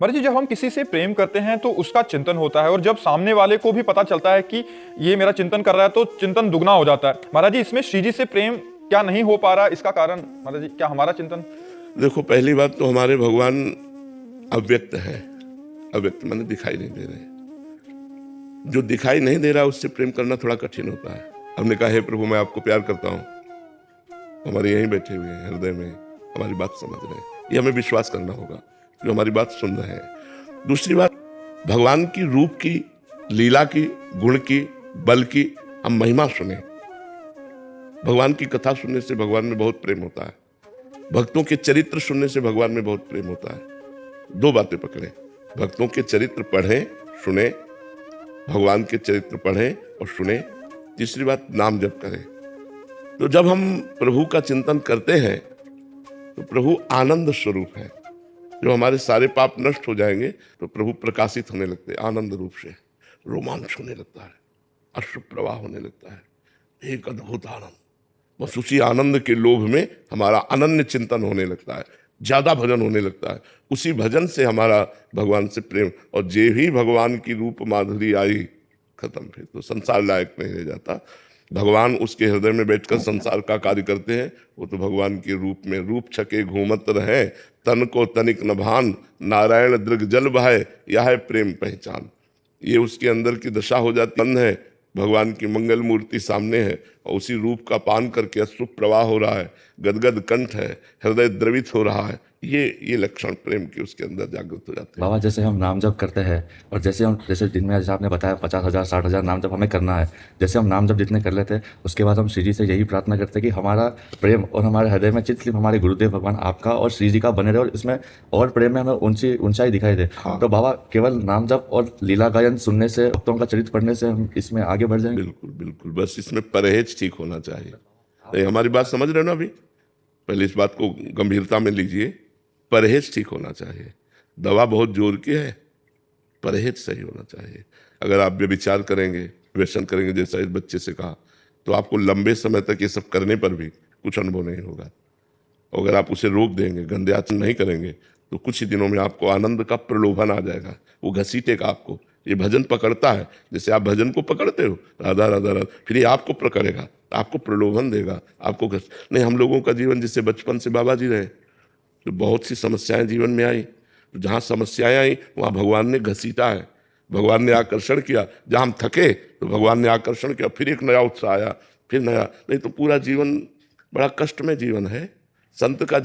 महाराज जी, जब हम किसी से प्रेम करते हैं तो उसका चिंतन होता है, और जब सामने वाले को भी पता चलता है कि ये मेरा चिंतन कर रहा है तो चिंतन दुगना हो जाता है। महाराज जी, इसमें श्री जी से प्रेम क्या नहीं हो पा रहा, इसका कारण महाराज जी क्या हमारा चिंतन? देखो, पहली बात तो हमारे भगवान अव्यक्त है। अव्यक्त माने दिखाई नहीं दे रहे। जो दिखाई नहीं दे रहा उससे प्रेम करना थोड़ा कठिन होता है। हमने कहा, हे प्रभु मैं आपको प्यार करता हूँ, हमारे यहीं बैठे हुए हैं, हृदय में हमारी बात समझ रहे हैं। ये हमें विश्वास करना होगा जो हमारी बात सुन रहे हैं। दूसरी बात, भगवान की रूप की, लीला की, गुण की, बल की हम महिमा सुने। भगवान की कथा सुनने से भगवान में बहुत प्रेम होता है। भक्तों के चरित्र सुनने से भगवान में बहुत प्रेम होता है। दो बातें पकड़े, भक्तों के चरित्र पढ़ें, सुने, भगवान के चरित्र पढ़ें और सुने। तीसरी बात, नाम जप करें। तो जब हम प्रभु का चिंतन करते हैं तो प्रभु आनंद स्वरूप है। जो हमारे सारे पाप नष्ट हो जाएंगे तो प्रभु प्रकाशित होने लगते हैं आनंद रूप से, रोमांच होने लगता है, अश्रु प्रवाह होने लगता है, एक अद्भुत आनंद। बस उसी आनंद के लोभ में हमारा अनन्य चिंतन होने लगता है, ज्यादा भजन होने लगता है। उसी भजन से हमारा भगवान से प्रेम, और जे ही भगवान की रूप माधुरी आई, खत्म, फिर तो संसार लायक नहीं रह जाता। भगवान उसके हृदय में बैठकर संसार का कार्य करते हैं। वो तो भगवान के रूप में रूप छके घूमत रहे, तन को तनिक न भान, नारायण दृग जल बहाए, यह है प्रेम पहचान। ये उसके अंदर की दशा हो जाती है। भगवान की मंगल मूर्ति सामने है और उसी रूप का पान करके अश्रु प्रवाह हो रहा है, गदगद कंठ है, हृदय द्रवित हो रहा है। ये लक्षण प्रेम के उसके अंदर जागृत हो जाते हैं। बाबा, जैसे हम नाम जप करते हैं और जैसे दिन में, जैसे आपने बताया 50,000 60,000 नाम जप हमें करना है, जैसे हम नाम जप जितने कर लेते हैं उसके बाद हम श्री जी से यही प्रार्थना करते हैं कि हमारा प्रेम और हमारे हृदय में चित सिर्फ हमारे गुरुदेव भगवान आपका और श्री जी का बने रहे, और इसमें और प्रेम में हमें ऊंचाई दिखाई दे। हाँ। तो बाबा, केवल नाम जप और लीला गायन सुनने से, भक्तों का चरित्र पढ़ने से हम इसमें आगे बढ़ जाएंगे? बिल्कुल बिल्कुल, बस इसमें परहेज ठीक होना चाहिए। तो हमारी बात समझ रहे हो ना? अभी पहले इस बात को गंभीरता में लीजिए। परहेज ठीक होना चाहिए। दवा बहुत जोर की है, परहेज सही होना चाहिए। अगर आप व्यभिचार करेंगे, व्यसन करेंगे, जैसा इस बच्चे से कहा, तो आपको लंबे समय तक ये सब करने पर भी कुछ अनुभव नहीं होगा। अगर आप उसे रोक देंगे, गंदे आचरण नहीं करेंगे, तो कुछ ही दिनों में आपको आनंद का प्रलोभन आ जाएगा। वो घसीटेगा आपको। ये भजन पकड़ता है, जैसे आप भजन को पकड़ते हो, राधा राधा राधा, फिर ये आपको पकड़ेगा, आपको प्रलोभन देगा, आपको नहीं। हम लोगों का जीवन जैसे बचपन से बाबा जी रहे, तो बहुत सी समस्याएं जीवन में आई। तो जहाँ समस्याएं आई वहाँ भगवान ने घसीटा है, भगवान ने आकर्षण किया। जहाँ हम थके तो भगवान ने आकर्षण किया, फिर एक नया उत्साह आया, फिर नया। नहीं तो पूरा जीवन बड़ा कष्ट में जीवन है। संत का